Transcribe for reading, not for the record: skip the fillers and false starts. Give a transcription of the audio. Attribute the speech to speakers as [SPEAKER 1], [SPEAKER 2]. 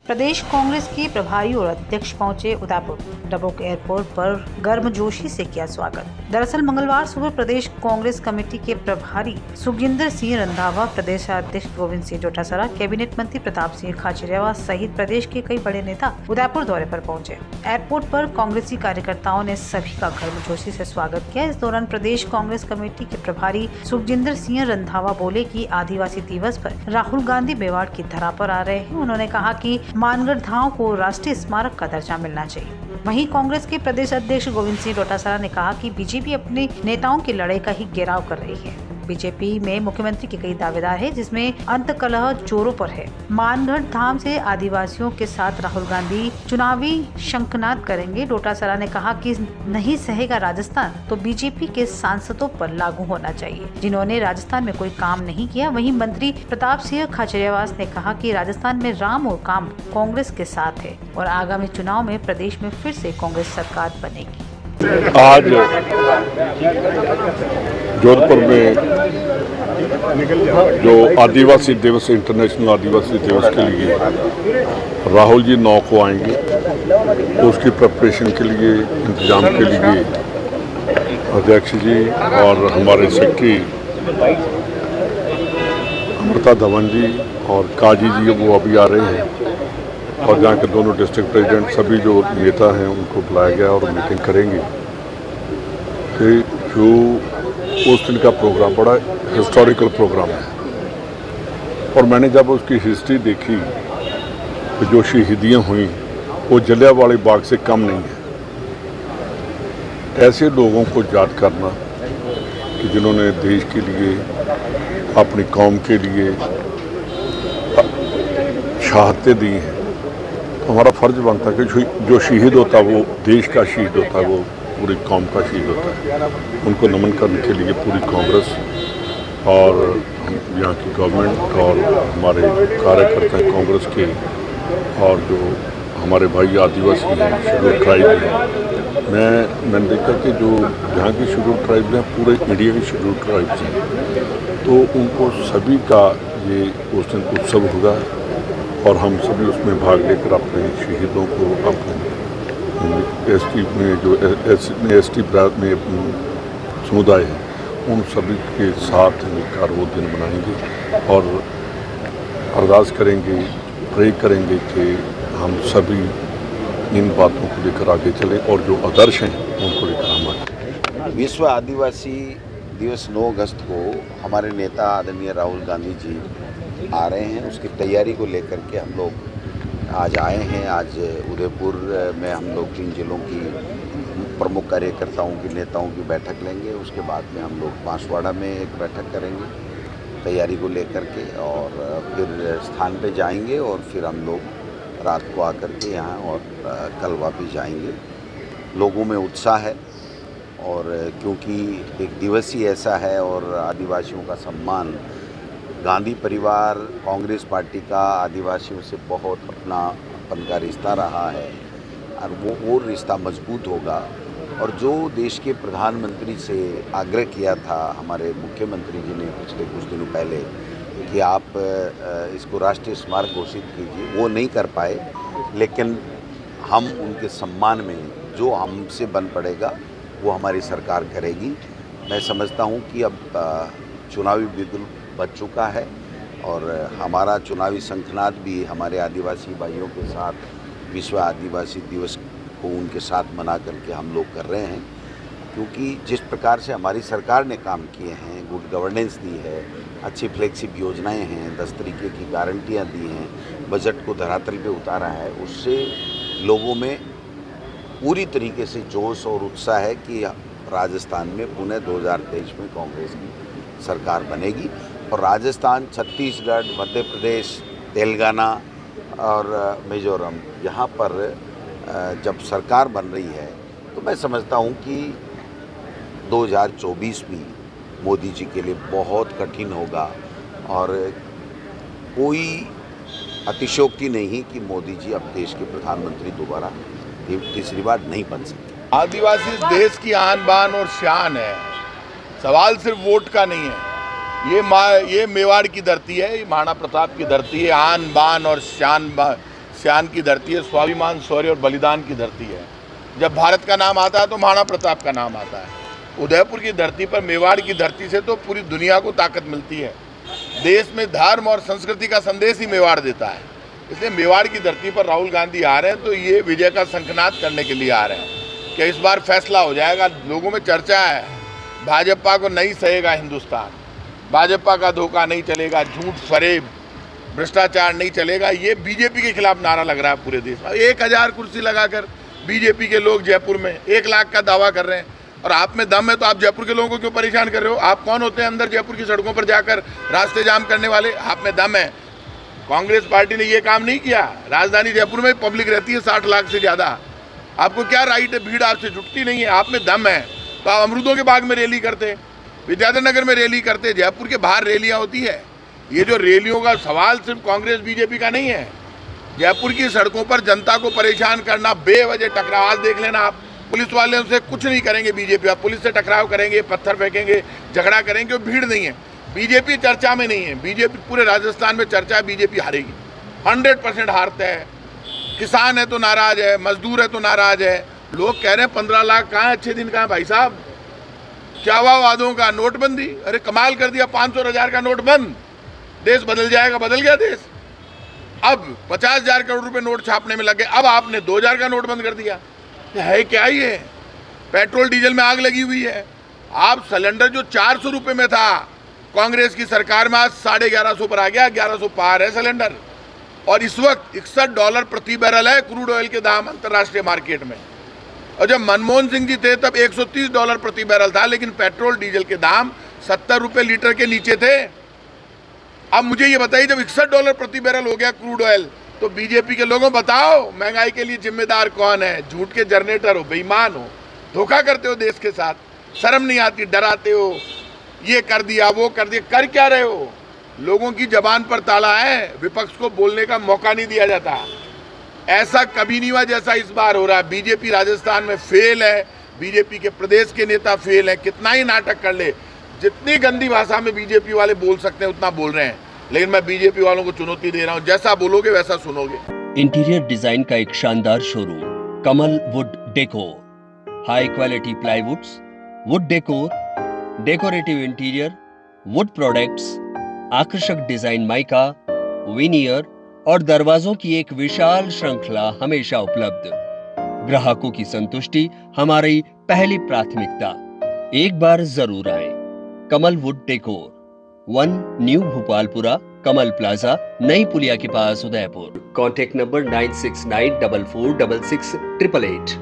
[SPEAKER 1] प्रदेश कांग्रेस के प्रभारी और अध्यक्ष पहुंचे उदयपुर। डबोक एयरपोर्ट पर गर्मजोशी से किया स्वागत। दरअसल मंगलवार सुबह प्रदेश कांग्रेस कमेटी के प्रभारी सुखजिंदर सिंह रंधावा, प्रदेश अध्यक्ष गोविंद सिंह डोटासरा, कैबिनेट मंत्री प्रताप सिंह खाचरियावास सहित प्रदेश के कई बड़े नेता उदयपुर दौरे पर पहुंचे। एयरपोर्ट पर कांग्रेसी कार्यकर्ताओं ने सभी का गर्मजोशी से स्वागत किया। इस दौरान प्रदेश कांग्रेस कमेटी के प्रभारी सुखजिंदर सिंह रंधावा बोले कि आदिवासी दिवस पर राहुल गांधी मेवाड़ की धरा पर आ रहे हैं। उन्होंने कहा कि मानगढ़ धाम को राष्ट्रीय स्मारक का दर्जा मिलना चाहिए। वहीं कांग्रेस के प्रदेश अध्यक्ष गोविंद सिंह डोटासरा ने कहा कि बीजेपी अपने नेताओं की लड़ाई का ही घेराव कर रही है। बीजेपी में मुख्यमंत्री के कई दावेदार हैं, जिसमें अंतकलह जोरों पर है। मानगढ़ धाम से आदिवासियों के साथ राहुल गांधी चुनावी शंखनाद करेंगे। डोटासरा ने कहा कि नहीं सहेगा राजस्थान तो बीजेपी के सांसदों पर लागू होना चाहिए, जिन्होंने राजस्थान में कोई काम नहीं किया। वहीं मंत्री प्रताप सिंह खाचरियावास ने कहा कि राजस्थान में राम और काम कांग्रेस के साथ है और आगामी चुनाव में प्रदेश में फिर से कांग्रेस सरकार बनेगी।
[SPEAKER 2] आज जोधपुर में जो आदिवासी दिवस, इंटरनेशनल आदिवासी दिवस के लिए राहुल जी 9 को आएंगे, तो उसकी प्रिपरेशन के लिए, इंतजाम के लिए अध्यक्ष जी और हमारे सेक्रेटरी अमृता धवन जी और काजी जी वो अभी आ रहे हैं, और जहाँ के दोनों डिस्ट्रिक्ट प्रेसिडेंट सभी जो नेता हैं उनको बुलाया गया और मीटिंग करेंगे कि जो उस दिन का प्रोग्राम बड़ा हिस्टोरिकल प्रोग्राम है। और मैंने जब उसकी हिस्ट्री देखी तो जो शहीदियाँ हुई वो जलियांवाला बाग से कम नहीं है। ऐसे लोगों को याद करना कि जिन्होंने देश के लिए, अपनी कौम के लिए शहादतें दी हैं, हमारा फर्ज बनता है कि जो शहीद होता है वो देश का शहीद होता है, वो पूरी कौम का शहीद होता है। उनको नमन करने के लिए पूरी कांग्रेस और यहाँ की गवर्नमेंट और हमारे कार्यकर्ता कांग्रेस के और जो हमारे भाई आदिवासी हैं, शेड्यूल ट्राइब हैं, मैंने देखा कि जो यहाँ की शेड्यूल ट्राइब हैं पूरे इंडिया की शेड्यूल ट्राइब्स हैं, तो उनको सभी का ये उस दिन उत्सव होगा और हम सभी उसमें भाग लेकर अपने शहीदों को, अपने एसटी में जो एसटी में समुदाय है उन सभी के साथ मिलकर वो दिन मनाएंगे और अरदास करेंगे, प्रे करेंगे कि हम सभी इन बातों को लेकर आगे चलें और जो आदर्श हैं उनको लेकर हम आगे।
[SPEAKER 3] विश्व आदिवासी दिवस 9 अगस्त को हमारे नेता आदरणीय राहुल गांधी जी आ रहे हैं, उसकी तैयारी को लेकर के हम लोग आज आए हैं। आज उदयपुर में हम लोग 3 जिलों की प्रमुख कार्यकर्ताओं की, नेताओं की बैठक लेंगे। उसके बाद में हम लोग बांसवाड़ा में एक बैठक करेंगे तैयारी को लेकर के, और फिर स्थान पे जाएंगे और फिर हम लोग रात को आकर के यहाँ और कल वापस जाएंगे। लोगों में उत्साह है और क्योंकि एक दिवस ही ऐसा है और आदिवासियों का सम्मान, गांधी परिवार, कांग्रेस पार्टी का आदिवासियों से बहुत अपन का रिश्ता रहा है और वो रिश्ता मजबूत होगा। और जो देश के प्रधानमंत्री से आग्रह किया था हमारे मुख्यमंत्री जी ने पिछले कुछ दिनों पहले कि आप इसको राष्ट्रीय स्मारक घोषित कीजिए, वो नहीं कर पाए, लेकिन हम उनके सम्मान में जो हमसे बन पड़ेगा वो हमारी सरकार करेगी। मैं समझता हूँ कि अब चुनावी बिगुल बच चुका है और हमारा चुनावी शंखनाद भी हमारे आदिवासी भाइयों के साथ विश्व आदिवासी दिवस को उनके साथ मना करके हम लोग कर रहे हैं, क्योंकि जिस प्रकार से हमारी सरकार ने काम किए हैं, गुड गवर्नेंस दी है, अच्छी फ्लेक्सिब योजनाएं हैं, 10 तरीके की गारंटियां दी हैं, बजट को धरातल पे उतारा है, उससे लोगों में पूरी तरीके से जोश और उत्साह है कि राजस्थान में पुनः 2023 में कांग्रेस की सरकार बनेगी। और राजस्थान, छत्तीसगढ़, मध्य प्रदेश, तेलंगाना और मिजोरम, यहाँ पर जब सरकार बन रही है तो मैं समझता हूँ कि 2024 भी मोदी जी के लिए बहुत कठिन होगा और कोई अतिशयोक्ति नहीं कि मोदी जी अब देश के प्रधानमंत्री दोबारा तीसरी बार नहीं बन सकते।
[SPEAKER 4] आदिवासी इस देश की आन बान और शान है, सवाल सिर्फ वोट का नहीं है। ये मेवाड़ की धरती है, ये महाराणा प्रताप की धरती है। आन बान और शान की धरती है, स्वाभिमान, शौर्य और बलिदान की धरती है। जब भारत का नाम आता है तो महाराणा प्रताप का नाम आता है। उदयपुर की धरती पर, मेवाड़ की धरती से तो पूरी दुनिया को ताकत मिलती है। देश में धर्म और संस्कृति का संदेश ही मेवाड़ देता है। इसलिए मेवाड़ की धरती पर राहुल गांधी आ रहे हैं तो ये विजय का शंखनाद करने के लिए आ रहे हैं कि इस बार फैसला हो जाएगा। लोगों में चर्चा है, भाजपा को नहीं सहेगा हिंदुस्तान, भाजपा का धोखा नहीं चलेगा, झूठ फरेब भ्रष्टाचार नहीं चलेगा। ये बीजेपी के खिलाफ नारा लग रहा है पूरे देश में। 1000 कुर्सी लगाकर बीजेपी के लोग जयपुर में 1 लाख का दावा कर रहे हैं और आप में दम है तो आप जयपुर के लोगों को क्यों परेशान कर रहे हो? आप कौन होते हैं अंदर जयपुर की सड़कों पर जाकर रास्ते जाम करने वाले? आप में दम है। कांग्रेस पार्टी ने ये काम नहीं किया। राजधानी जयपुर में पब्लिक रहती है 60 लाख से ज़्यादा। आपको क्या राइट है? भीड़ आपसे जुटती नहीं है। आप में दम है तो आप अमरूदों के बाग में रैली करते, विद्याधर नगर में रैली करते, जयपुर के बाहर रैलियाँ होती है। ये जो रैलियों का सवाल सिर्फ कांग्रेस बीजेपी का नहीं है। जयपुर की सड़कों पर जनता को परेशान करना, बेवजह टकराव, आज देख लेना आप, पुलिस वाले उनसे कुछ नहीं करेंगे बीजेपी। आप पुलिस से टकराव करेंगे, पत्थर फेंकेंगे, झगड़ा करेंगे, भीड़ नहीं है। बीजेपी चर्चा में नहीं है। बीजेपी पूरे राजस्थान में चर्चा है, बीजेपी हारेगी, 100% हारता है। किसान है तो नाराज है, मजदूर है तो नाराज है। लोग कह रहे हैं 15 लाख कहाँ है, अच्छे दिन कहाँ है भाई साहब? क्या हुआ वादों का? नोटबंदी, अरे कमाल कर दिया, 500 और 1000 का नोट बंद, देश बदल जाएगा। बदल गया देश। अब 50,000 करोड़ रुपए नोट छापने में लगे, अब आपने 2000 का नोट बंद कर दिया। है क्या ये? पेट्रोल डीजल में आग लगी हुई है। आप सिलेंडर जो 400 रुपए में था कांग्रेस की सरकार में, आज $1150 पर आ गया, 1100 पार है सिलेंडर। और इस वक्त $61 प्रति बैरल है क्रूड ऑयल के दाम अंतर्राष्ट्रीय मार्केट में। और जब मनमोहन सिंह जी थे तब $130 प्रति बैरल था, लेकिन पेट्रोल डीजल के दाम 70 रुपए लीटर के नीचे थे। अब मुझे ये बताइए, जब $61 प्रति बैरल हो गया क्रूड ऑयल, तो बीजेपी के लोगों बताओ महंगाई के लिए जिम्मेदार कौन है? झूठ के जनरेटर हो, बेईमान हो, धोखा करते हो देश के साथ, शर्म नहीं आती, डराते हो, ये कर दिया वो कर दिया। कर क्या रहे हो? लोगों की जबान पर ताला है, विपक्ष को बोलने का मौका नहीं दिया जाता। ऐसा कभी नहीं हुआ जैसा इस बार हो रहा है। बीजेपी राजस्थान में फेल है, बीजेपी के प्रदेश के नेता फेल है। कितना ही नाटक कर ले, जितनी गंदी भाषा में बीजेपी वाले बोल सकते हैं उतना बोल रहे हैं, लेकिन मैं बीजेपी वालों को चुनौती दे रहा हूं, जैसा बोलोगे वैसा सुनोगे।
[SPEAKER 5] इंटीरियर डिजाइन का एक शानदार showroom, Kamal wood decor. High quality प्लाईवुड्स, would decor, decorative interior, would products, आकर्षक डिजाइन माइका, विनियर और दरवाजों की एक विशाल श्रृंखला हमेशा उपलब्ध। ग्राहकों की संतुष्टि हमारी पहली प्राथमिकता। एक बार जरूर आएं। Kamal wood decor, 1 new Bhopalpura, Kamal plaza, नई पुलिया के पास, उदयपुर। Contact number 9694466688।